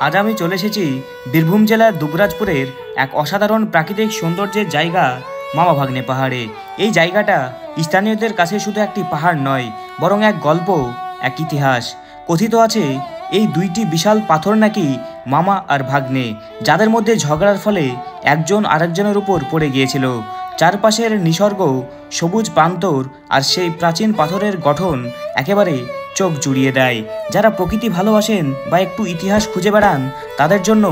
আজ আমি চলে এসেছি বীরভূম জেলার দুবরাজপুরের এক অসাধারণ প্রাকৃতিক সৌন্দর্যের জায়গা মামা ভাগ্নে পাহাড়ে। এই জায়গাটা স্থানীয়দের কাছে শুধু একটি পাহাড় নয়, বরং এক গল্প, এক ইতিহাস। কথিত আছে এই দুইটি বিশাল পাথর নাকি মামা আর ভাগ্নে, যাদের মধ্যে ঝগড়ার ফলে একজন আরেকজনের উপর পড়ে গিয়েছিল। চারপাশের নিসর্গ, সবুজ প্রান্তর আর সেই প্রাচীন পাথরের গঠন একেবারে চোখ জুড়িয়ে দেয়। যারা প্রকৃতি ভালোবাসেন বা একটু ইতিহাস খুঁজে বেড়ান, তাদের জন্য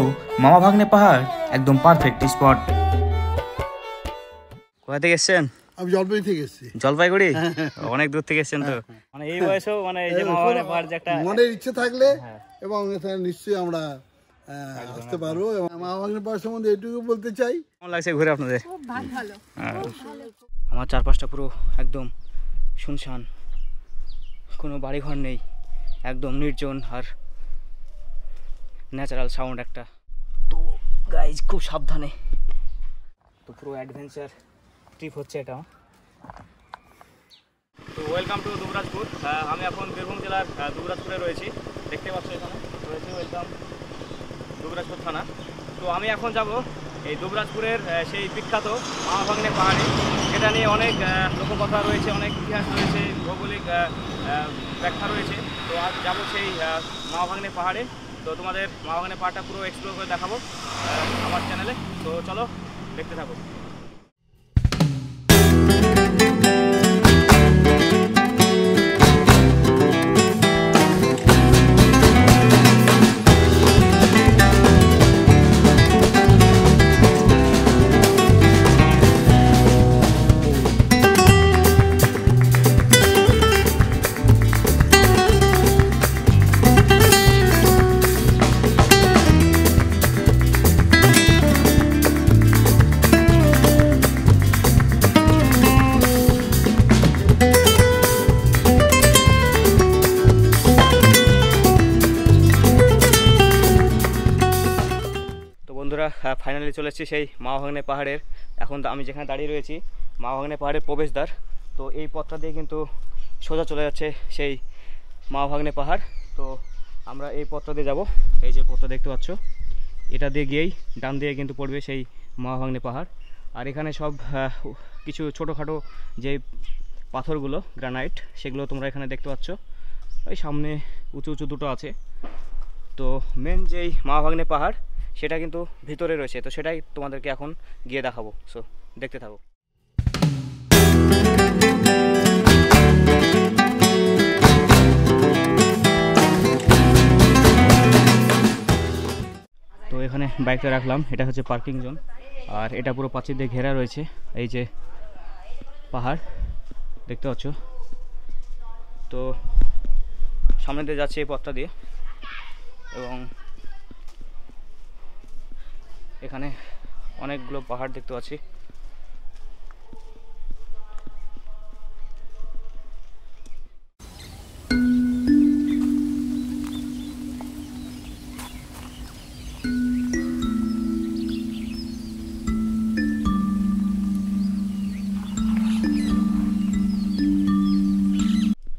মামা ভাগ্নে পাহাড় একদম পারফেক্ট স্পট। কোথা থেকে এসেছেন? আমি জলপাইগুড়ি থেকে এসেছি। জলপাইগুড়ি? অনেক দূর থেকে এসেছেন তো। মানে এই বয়সেও মানে এই যে মামা ভাগ্নে পাহাড় যে একটা মনের ইচ্ছে থাকলে এবং নিশ্চয়ই আমরা আসতে পারবো। এবং মামা ভাগ্নে পাহাড় সম্বন্ধে এটুকু বলতে চাই, কেমন লাগছে ঘুরে আপনাদের? খুব ভালো। আমার চারপাশটা পুরো একদম শুনশান, কোনো বাড়িঘর নেই, একদম নির্জন আর ন্যাচারাল সাউন্ড একটা। তো গাইজ খুব সাবধানে, তো পুরো অ্যাডভেঞ্চার ট্রিপ হচ্ছে এটা। তো ওয়েলকাম টু দুবরাজপুর। আমি এখন বীরভূম জেলার দুবরাজপুরে রয়েছি। দেখতে পাচ্ছ এখানে রয়েছে ওয়েলকাম দুবরাজপুর থানা। তো আমি এখন যাব এই দুবরাজপুরের সেই বিখ্যাত মামা ভাগ্নে পাহাড়ে, যেটা নিয়ে অনেক লোককথা রয়েছে, অনেক ইতিহাস রয়েছে, ভৌগোলিক ব্যাখ্যা রয়েছে। তো আজ যাবো সেই মামা ভাগ্নে পাহাড়ে। তো তোমাদের মামা ভাগ্নে পাহাড়টা পুরো এক্সপ্লোর করে দেখাবো আমার চ্যানেলে। তো চলো দেখতে থাকো। বন্ধুরা, ফাইনালি চলে এসেছি সেই মামা ভাগ্নে পাহাড়ের। এখন আমি যেখানে দাঁড়িয়ে রয়েছি মামা ভাগ্নে পাহাড়ের প্রবেশদ্বার। তো এই পথটা দিয়ে কিন্তু সোজা চলে যাচ্ছে সেই মামা ভাগ্নে পাহাড়। তো আমরা এই পথটা দিয়ে যাব। এই যে পথটা দেখতে পাচ্ছ, এটা দিয়ে গিয়েই ডান দিয়ে কিন্তু পড়বে সেই মামা ভাগ্নে পাহাড়। আর এখানে সব কিছু ছোটোখাটো যে পাথরগুলো গ্রানাইট, সেগুলো তোমরা এখানে দেখতে পাচ্ছ। ওই সামনে উঁচু উঁচু দুটো আছে। তো মেন যেই মামা ভাগ্নে পাহাড় সেটা কিন্তু ভিতরে রয়েছে। তো সেটাই তোমাদেরকে এখন গিয়ে দেখাবো। সো দেখতে থাকো। তো এখানে বাইকটা রাখলাম, এটা হচ্ছে পার্কিং জোন। আর এটা পুরো প্রাচীর দিয়ে ঘেরা রয়েছে। এই যে পাহাড় দেখতে পাচ্ছ। তো সামনে দিয়ে যাচ্ছে এই পথটা দিয়ে, এবং এখানে অনেকগুলো পাহাড় দেখতে পাচ্ছি।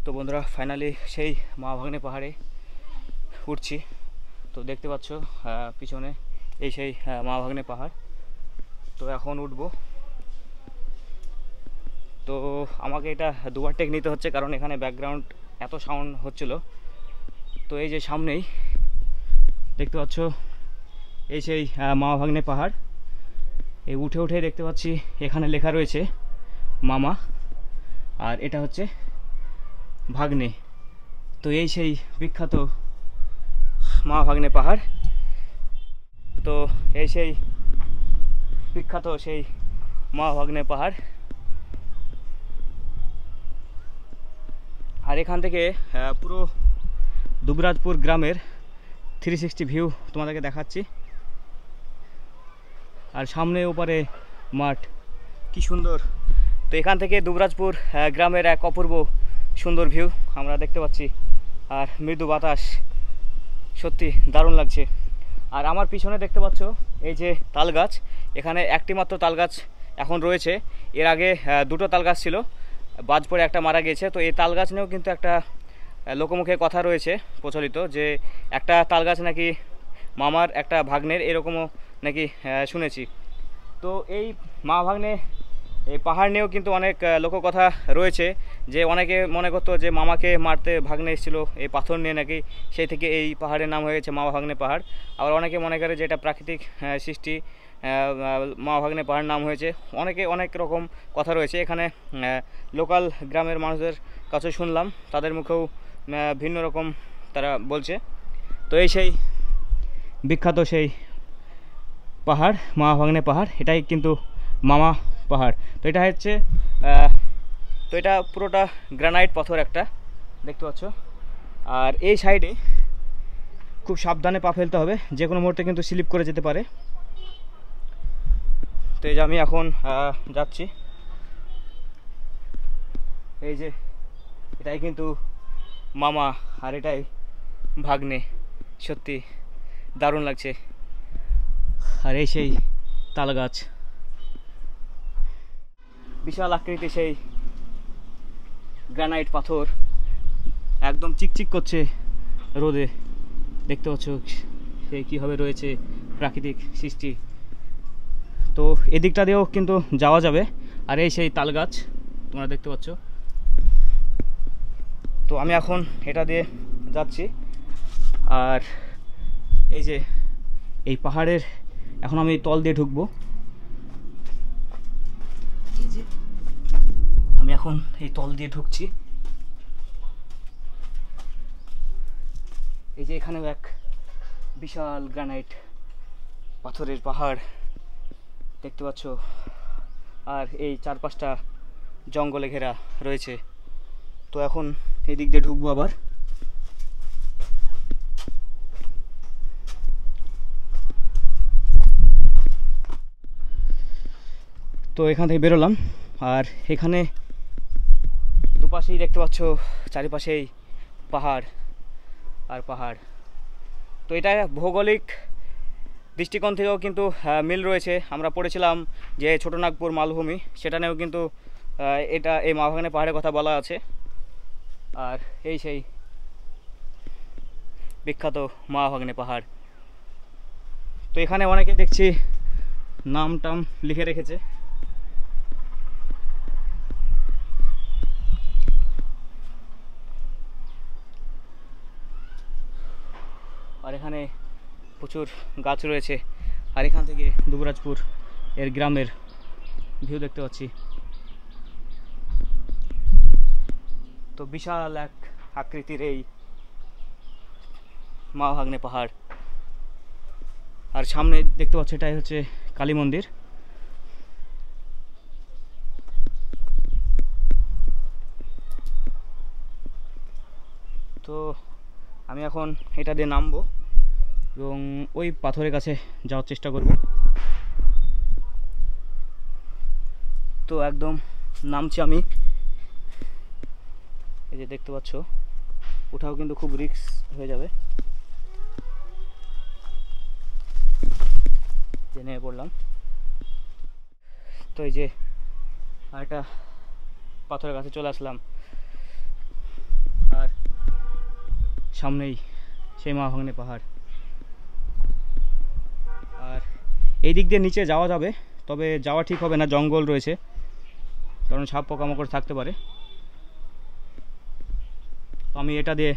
তো বন্ধুরা, ফাইনালি সেই মামা ভাগ্নে পাহাড়ে উঠছি। তো দেখতে পাচ্ছ পিছনে এই সেই মামা ভাগ্নে পাহাড়। তো এখন উঠবো। তো আমাকে এটা দুবার টেক নিতে হচ্ছে, কারণ এখানে ব্যাকগ্রাউন্ড এত সাউন্ড হচ্ছিল। তো এই যে সামনেই দেখতে পাচ্ছ এই সেই মামা ভাগ্নে পাহাড়। এই উঠে উঠে দেখতে পাচ্ছি এখানে লেখা রয়েছে মামা, আর এটা হচ্ছে ভাগ্নে। তো এই সেই বিখ্যাত মামা ভাগ্নে পাহাড়। তো এই সেই বিখ্যাত সেই মামা ভাগ্নে পাহাড়। আর এখান থেকে পুরো দুবরাজপুর গ্রামের 360 ভিউ তোমাদেরকে দেখাচ্ছি। আর সামনে ওপারে মাঠ, কি সুন্দর। তো এখান থেকে দুবরাজপুর গ্রামের এক অপূর্ব সুন্দর ভিউ আমরা দেখতে পাচ্ছি। আর মৃদু বাতাস, সত্যি দারুণ লাগছে। আর আমার পিছনে দেখতে পাচ্ছ এই যে তাল গাছ, এখানে একটি মাত্র তাল গাছ এখন রয়েছে। এর আগে দুটো তাল গাছ ছিল, বাজ পড়ে একটা মারা গেছে। তো এই তাল গাছ নিয়েও কিন্তু একটা লোকমুখে কথা রয়েছে প্রচলিত, যে একটা তাল গাছ নাকি মামার একটা ভাগ্নের, এরকমও নাকি শুনেছি। তো এই মামা ভাগ্নে এই পাহাড় নিয়েও কিন্তু অনেক লোককথা রয়েছে, যে অনেকে মনে করতো যে মামাকে মারতে ভাগ্নে এসেছিল এই পাথর নিয়ে নাকি, সেই থেকে এই পাহাড়ের নাম হয়েছে মামা ভাগ্নে পাহাড়। আবার অনেকে মনে করে যে এটা প্রাকৃতিক সৃষ্টি, মামা ভাগ্নে পাহাড় নাম হয়েছে। অনেকে অনেক রকম কথা রয়েছে এখানে। লোকাল গ্রামের মানুষদের কাছে শুনলাম, তাদের মুখেও ভিন্ন রকম তারা বলছে। তো এই সেই বিখ্যাত সেই পাহাড়, মামা ভাগ্নে পাহাড়, এটাই কিন্তু মামা পাহাড়। তো এটা হচ্ছে তো এটা পুরোটা গ্রানাইট পাথর একটা, দেখতে পাচ্ছ। আর এই সাইডে খুব সাবধানে পা ফেলতে হবে, যে কোনো মুহূর্তে কিন্তু স্লিপ করে যেতে পারে। তো এই যে আমি এখন যাচ্ছি, এই যে এটাই কিন্তু মামা আর এটাই ভাগ্নে, সত্যি দারুণ লাগছে। আর এই সেই তাল গাছ, বিশাল আকৃতি সেই গ্রানাইট পাথর, একদম চিকচিক করছে রোদে, দেখতে পাচ্ছ সেই কীভাবে রয়েছে প্রাকৃতিক সৃষ্টি। তো এদিকটা দিয়েও কিন্তু যাওয়া যাবে। আর এই সেই তাল গাছ তোমরা দেখতে পাচ্ছ। তো আমি এখন এটা দিয়ে যাচ্ছি। আর এই যে এই পাহাড়ের এখন আমি তল দিয়ে ঢুকবো। এই যে আমি এখন এই তল দিয়ে ঢুকছি। এই যে এখানেও এক বিশাল গ্রানাইট পাথরের পাহাড় দেখতে পাচ্ছ। আর এই চারপাশটা জঙ্গলে ঘেরা রয়েছে। তো এখন এই দিক দিয়ে ঢুকবো আবার। তো এখান থেকে বেরোলাম। আর এখানে দুপাশেই দেখতে পাচ্ছ চারিপাশেই পাহাড় আর পাহাড়। তো এটা ভৌগোলিক দৃষ্টিকোণ থেকেও কিন্তু মিল রয়েছে। আমরা পড়েছিলাম যে ছোটনাগপুর মালভূমি, সেটা নিয়েও কিন্তু এটা এই মামা ভাগ্নে পাহাড়ের কথা বলা আছে। আর এই সেই বিখ্যাত মামা ভাগ্নে পাহাড়। তো এখানে অনেকে দেখছি নাম টাম লিখে রেখেছে। আর এখানে প্রচুর গাছ রয়েছে। আর এখান থেকে দুবরাজপুর এর গ্রামের ভিউ দেখতে পাচ্ছি। তো বিশাল এক আকৃতির এই মামা ভাগ্নে পাহাড়। আর সামনে দেখতে পাচ্ছি এটাই হচ্ছে কালী মন্দির। তো আমি এখন এটা দিয়ে নামবো এবং ওই পাথরের কাছে যাওয়ার চেষ্টা করব। তো একদম নামছি আমি। এই যে দেখতে পাচ্ছ, ওঠাও কিন্তু খুব রিস্ক হয়ে যাবে। যে নেমে পড়লাম। তো এই যে আরেকটা পাথরের কাছে চলে আসলাম। আর সামনেই সেই মামা ভাগ্নে পাহাড়। আর এই দিক দিয়ে নিচে যাওয়া যাবে, তবে যাওয়া ঠিক হবে না, জঙ্গল রয়েছে, কারণ সাপ পোকামাকড় থাকতে পারে। তো আমি এটা দিয়ে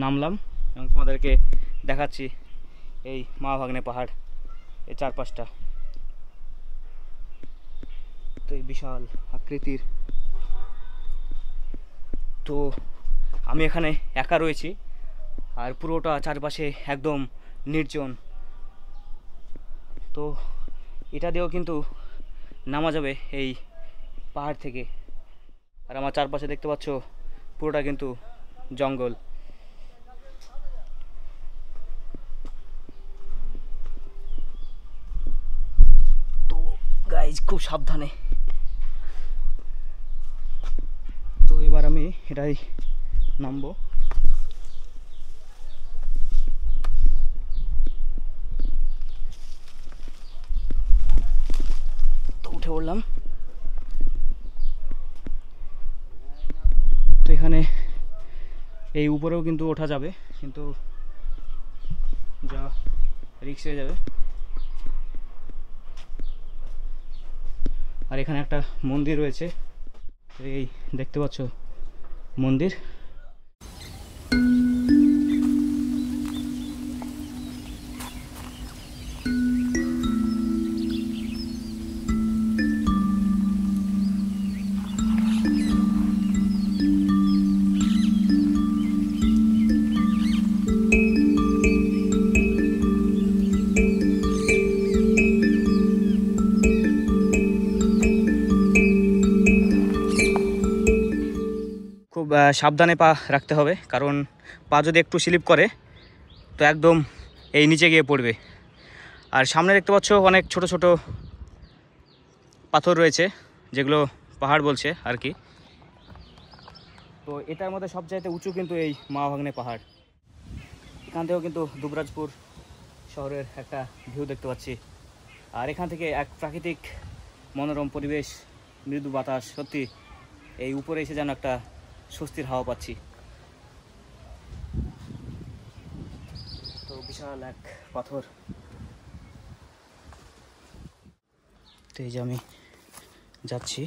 নামলাম এবং তোমাদেরকে দেখাচ্ছি এই মামা ভাগ্নে পাহাড়, এই চারপাশটা। তো এই বিশাল আকৃতির। তো আমি এখানে একা রয়েছি, আর পুরোটা চারপাশে একদম নির্জন। তো এটা দিয়েও কিন্তু নামা যাবে এই পাহাড় থেকে। আর আমার চারপাশে দেখতে পাচ্ছ পুরোটা কিন্তু জঙ্গল। তো গাইজ খুব সাবধানে। তো এবার আমি এটাই নামবো। তো উঠে পড়লাম। তো এখানে এই উপরেও কিন্তু ওঠা যাবে, কিন্তু যা রিস্ক হয়ে যাবে। আর এখানে একটা মন্দির রয়েছে, এই দেখতে পাচ্ছ মন্দির। খুব সাবধানে পা রাখতে হবে, কারণ পা যদি একটু স্লিপ করে তো একদম এই নিচে গিয়ে পড়বে। আর সামনে দেখতে পাচ্ছ অনেক ছোট ছোট পাথর রয়েছে, যেগুলো পাহাড় বলছে আর কি। তো এটার মধ্যে সবচাইতে উঁচু কিন্তু এই মাওয়া পাহাড়। এখান থেকেও কিন্তু দুবরাজপুর শহরের একটা ভিউ দেখতে পাচ্ছি। আর এখান থেকে এক প্রাকৃতিক মনোরম পরিবেশ, মৃদু বাতাস, সত্যি এই উপরে এসে যেন একটা স্বস্তির হাওয়া পাচ্ছি। তো বিশাল এক পাথর। তো এই যে আমি যাচ্ছি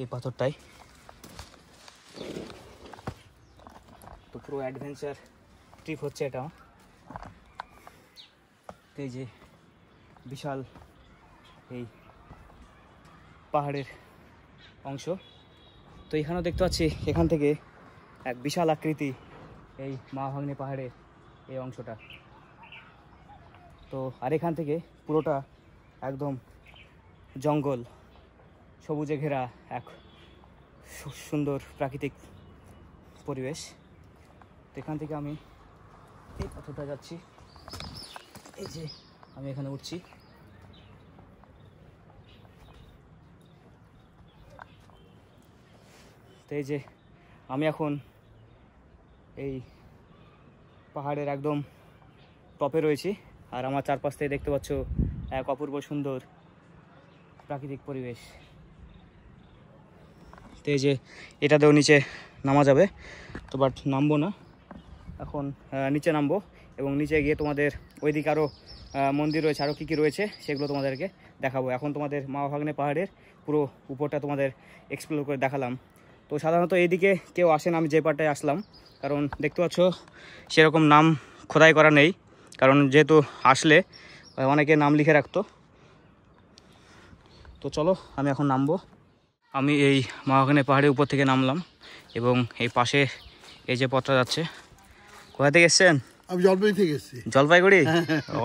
এই পাথরটাই। তো পুরো অ্যাডভেঞ্চার ট্রিপ হচ্ছে এটা। তো এই যে বিশাল এই পাহাড়ের অংশ। তো এখানেও দেখতে পাচ্ছি এখান থেকে এক বিশাল আকৃতি এই মাওয়া পাহাড়ের এই অংশটা। তো আর এখান থেকে পুরোটা একদম জঙ্গল, সবুজে ঘেরা এক সুন্দর প্রাকৃতিক পরিবেশ। তো এখান থেকে আমি এই পাথরটা যাচ্ছি, এই যে আমি এখানে উঠছি। তো এই যে আমি এখন এই পাহাড়ের একদম টপে রয়েছি, আর আমার চারপাশ থেকে দেখতে পাচ্ছ এক অপূর্ব সুন্দর প্রাকৃতিক পরিবেশ। তো এই যে এটাতেও নিচে নামা যাবে, তো বাট নামবো না এখন, নিচে নামবো এবং নিচে গিয়ে তোমাদের ওইদিকে আরও মন্দির রয়েছে, আরও কী কী রয়েছে সেগুলো তোমাদেরকে দেখাবো। এখন তোমাদের মাওয়া পাহাড়ের পুরো উপরটা তোমাদের এক্সপ্লোর করে দেখালাম। তো সাধারণত এইদিকে কেউ আসেন, আমি যে পারটায় আসলাম, কারণ দেখতে পাচ্ছ সেরকম নাম খোদাই করা নেই, কারণ যেহেতু আসলে অনেকে নাম লিখে রাখতো। তো চলো আমি এখন নামবো। আমি এই মাওয়া পাহাড়ের উপর থেকে নামলাম এবং এই পাশে এই যে পথটা যাচ্ছে। কোথা থেকে এসছেন? আমি জলপাইগুড়ি থেকে এসেছি। জলপাইগুড়ি?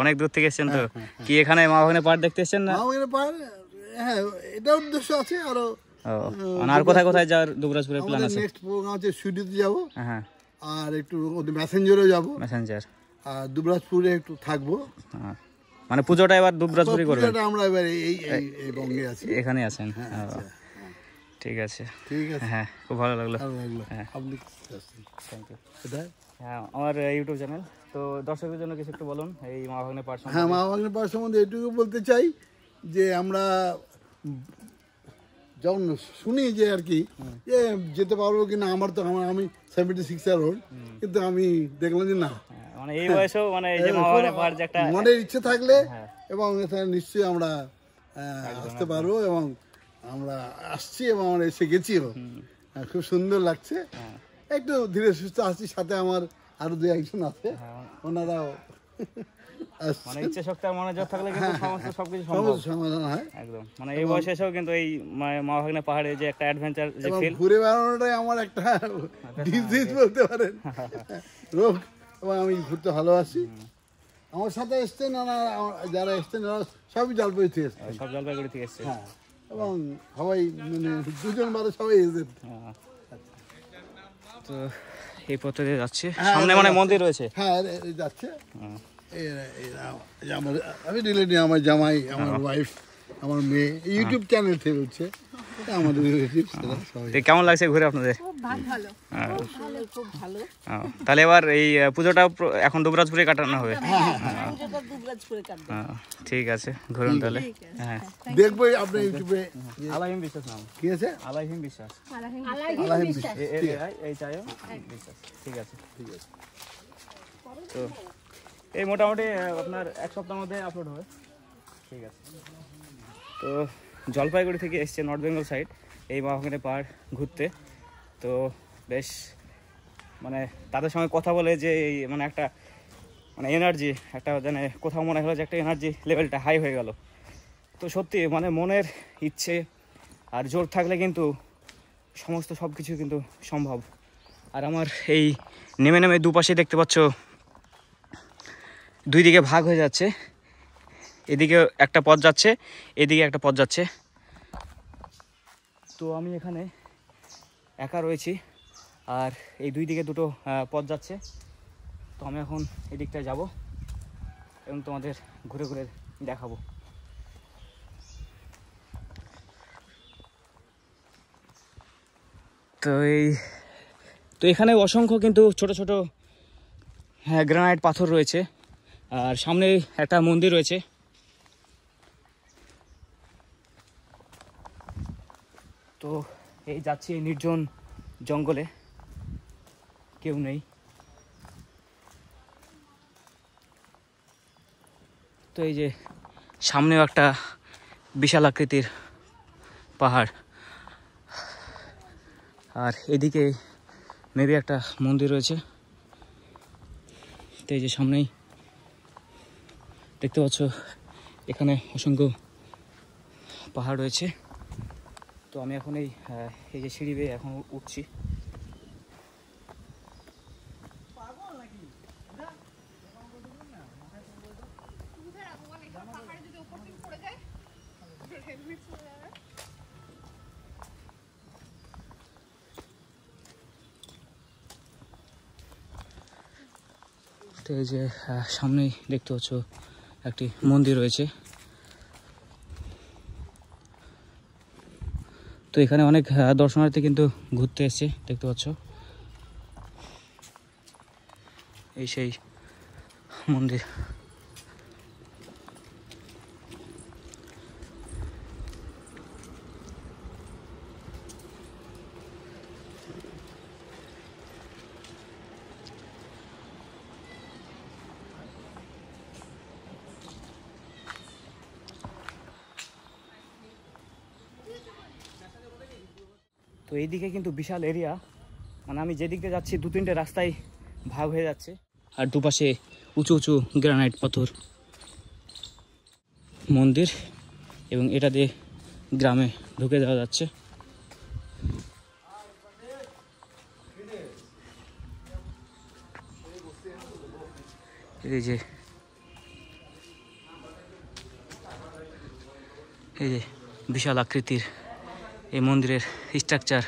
অনেক দূর থেকে এসছেন। তো কি এখানে মাওয়া পাহাড় দেখতে এসছেন না? মাওয়া পাহাড়, হ্যাঁ, এটা উদ্দেশ্য আছে। আরো আর কোথায় কোথায় যাওয়ার দুবরাজপুরের প্ল্যান আছে? নেক্সট প্রোগ্রাম আছে সুইডিতে যাব, হ্যাঁ, আর একটু ম্যাসেঞ্জারও যাব, ম্যাসেঞ্জার, আর দুবরাজপুরে একটু থাকবো। মানে পুজোটা এবার দুবরাজপুরে করবেন? পুজোটা আমরা এবার এই বঙ্গে আছি, এখানে আছেন। ঠিক আছে, ঠিক আছে, হ্যাঁ, খুব ভালো লাগলো। হ্যাঁ, আপনি থ্যাংক ইউ। হ্যাঁ, আমার ইউটিউব চ্যানেল। তো দর্শকদের জন্য কিছু একটু বলুন এই মাওয়া পাহাড় সম্বন্ধে। হ্যাঁ, মাওয়া পাহাড় সম্বন্ধে এটুকু বলতে চাই যে আমরা যখন শুনি যে আর কি যে যেতে পারবো কিনা, আমি 76 year old, কিন্তু আমি দেখলাম যে না, মানে এই বয়সেও মানে এই যে মাওয়া পাহাড় যে একটা মনের ইচ্ছে থাকলে এবং এখানে নিশ্চয়ই আমরা আসতে পারবো, এবং আমরা আসছি এবং আমরা এসে গেছিও। খুব সুন্দর লাগছে। একটু ধীরে সুস্থ আসছি, সাথে আমার আরো 2-1 আছে, ওনারাও মানে ইচ্ছে শক্তি আর মনোযোগ থাকলে কিন্তু সমস্ত সবকিছু সম্ভব, সমাধান হয় একদম। মানে এই বয়সে এসেও কিন্তু এই মাওয়া পাহাড়ে যে একটা অ্যাডভেঞ্চার যে ফিল, ঘুরে বেড়ানোটাই আমার একটা ডিজিজ বলতে পারেন, রোগ। এবং আমি ঘুরতে ভালোবাসি। আমার সাথে এসছেন যারা এসছেন সবই জলপাইগুড়ি থেকে এসছেন, সব জলপাইগুড়ি থেকে এসছে। হ্যাঁ, এবং সবাই মানে 2 জন বাদে সবাই এসেছেন। তো এই পথে যাচ্ছে, সামনে মানে মন্দির রয়েছে। হ্যাঁ, যাচ্ছে। আমি রিলেটিভ, আমার জামাই, আমার ওয়াইফ, আমার মেয়ে, ইউটিউব চ্যানেল থেকে হচ্ছে আমাদের রিলেটিভ। কেমন লাগছে ঘুরে আপনাদের? তাহলে এবার এই পুজোটা এখন দুবরাজপুরে কাটানো হবে? ঠিক আছে, ঘুরুন তাহলে। হ্যাঁ, দেখবো আপনার ইউটিউবে আলাহিম বিশ্বাস নাম কি আছে? আলাহিম বিশ্বাস, আলাহিম বিশ্বাস, এই চাইও বিশ্বাস। ঠিক আছে, ঠিক আছে। তো এই মোটামুটি আপনার এক সপ্তাহের মধ্যে আপলোড হবে। ঠিক আছে। তো জলপাইগুড়ি থেকে এসছে নর্থ বেঙ্গল সাইড এই মাওভাঙনে পাহাড় ঘুরতে। তো বেশ মানে তাদের সঙ্গে কথা বলে যে মানে একটা মানে এনার্জি একটা মানে কোথাও মনে হলো যে একটা এনার্জি লেভেলটা হাই হয়ে গেল। তো সত্যি মানে মনের ইচ্ছে আর জোর থাকলে কিন্তু সমস্ত সব কিছু কিন্তু সম্ভব। আর আমার এই নেমে নেমে দুপাশে দেখতে পাচ্ছ দুই দিকে ভাগ হয়ে যাচ্ছে, এদিকে একটা পথ যাচ্ছে, এদিকে একটা পথ যাচ্ছে। তো আমি এখানে একা রয়েছি আর এই দুই দিকে দুটো পথ যাচ্ছে। তো আমি এখন এদিকটায় যাব এবং তোমাদের ঘুরে ঘুরে দেখাবো। তো এখানে অসংখ্য কিন্তু ছোট ছোট গ্রানাইট পাথর রয়েছে আর সামনে একটা মন্দির রয়েছে। তো এই যাচ্ছি এই নির্জন জঙ্গলে, কেউ নেই। তো এই যে সামনেও একটা বিশাল আকৃতির পাহাড় আর এদিকে মেবি একটা মন্দির রয়েছে। তো এই যে সামনেই দেখতে পাচ্ছ এখানে অসংখ্য পাহাড় রয়েছে। তো আমি এখন এই যে সিঁড়ি বেয়ে এখন উঠছি। তো এই যে সামনেই দেখতে পাচ্ছ একটি মন্দির রয়েছে। তো এখানে অনেক দর্শনার্থী কিন্তু ঘুরতে এসছে, দেখতে পাচ্ছ এই সেই মন্দির। তো এইদিকে কিন্তু বিশাল এরিয়া, মানে আমি যেদিক দিয়ে যাচ্ছি 2-3টে রাস্তায় ভাগ হয়ে যাচ্ছে আর দুপাশে উঁচু উঁচু গ্রানাইট পাথর, মন্দির এবং এটা দিয়ে গ্রামে ঢুকে যাওয়া যাচ্ছে। এই যে বিশাল আকৃতির এই মন্দিরের স্ট্রাকচার।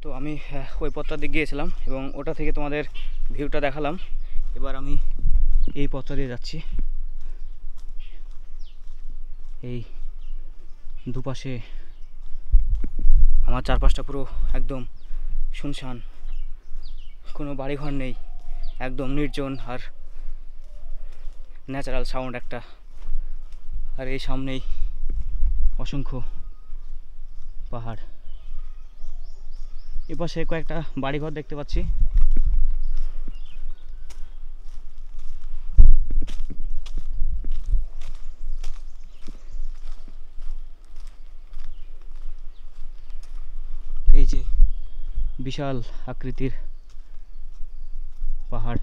তো আমি ওই পথটা দিয়ে গিয়েছিলাম এবং ওটা থেকে তোমাদের ভিউটা দেখালাম। এবার আমি এই পথটা দিয়ে যাচ্ছি। এই দুপাশে আমার চারপাশটা পুরো একদম শুনশান, কোনো বাড়িঘর নেই, একদম নির্জন আর ন্যাচারাল সাউন্ড একটা। আর এই সামনেই অসংখ্য পাহাড়, এপাশে কয়েকটা বাড়িঘর দেখতে পাচ্ছি। এই যে বিশাল আকৃতির পাহাড়।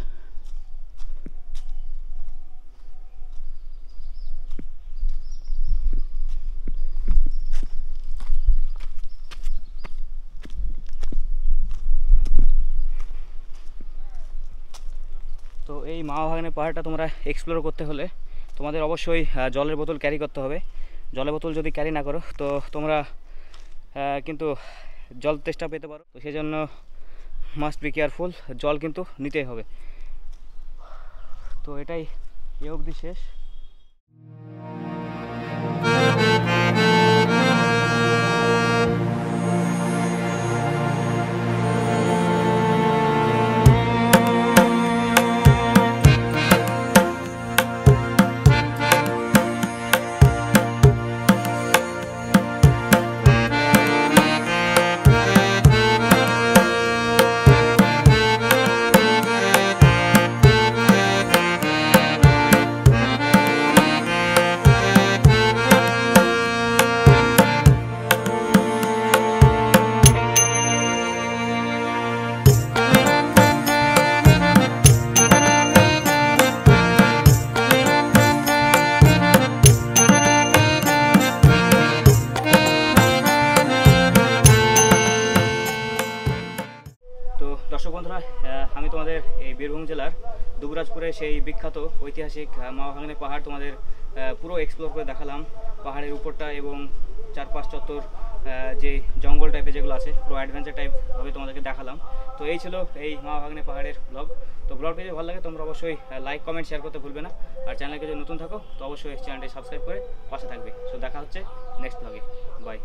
তো এই মাওভাঙনে পাহাড়টা তোমরা এক্সপ্লোর করতে হলে তোমাদের অবশ্যই জলের বোতল ক্যারি করতে হবে। জলের বোতল যদি ক্যারি না করো তো তোমরা কিন্তু জল তেষ্টা পেতে পারো। তো সেই জন্য মাস্ট বি কেয়ারফুল, জল কিন্তু নিতেই হবে। তো এটাই এ অবধি শেষ। আমি তোমাদের এই বীরভূম জেলার দুবরাজপুরে সেই বিখ্যাত ঐতিহাসিক মা ভাগ্নে পাহাড় তোমাদের পুরো এক্সপ্লোর করে দেখালাম। পাহাড়ের উপরটা এবং চারপাশ চত্বর যে জঙ্গল টাইপের যেগুলো আছে পুরো অ্যাডভেঞ্চার টাইপ ভাবে তোমাদেরকে দেখালাম। তো এই ছিল এই মা ভাগ্নে পাহাড়ের ব্লগ। তো ব্লগটি যদি ভালো লাগে তোমরা অবশ্যই লাইক কমেন্ট শেয়ার করতে ভুলবে না। আর চ্যানেলকে যদি নতুন থাকো তো অবশ্যই চ্যানেলটি সাবস্ক্রাইব করে পাশে থাকবে। সো দেখা হচ্ছে নেক্সট ব্লগে। বাই।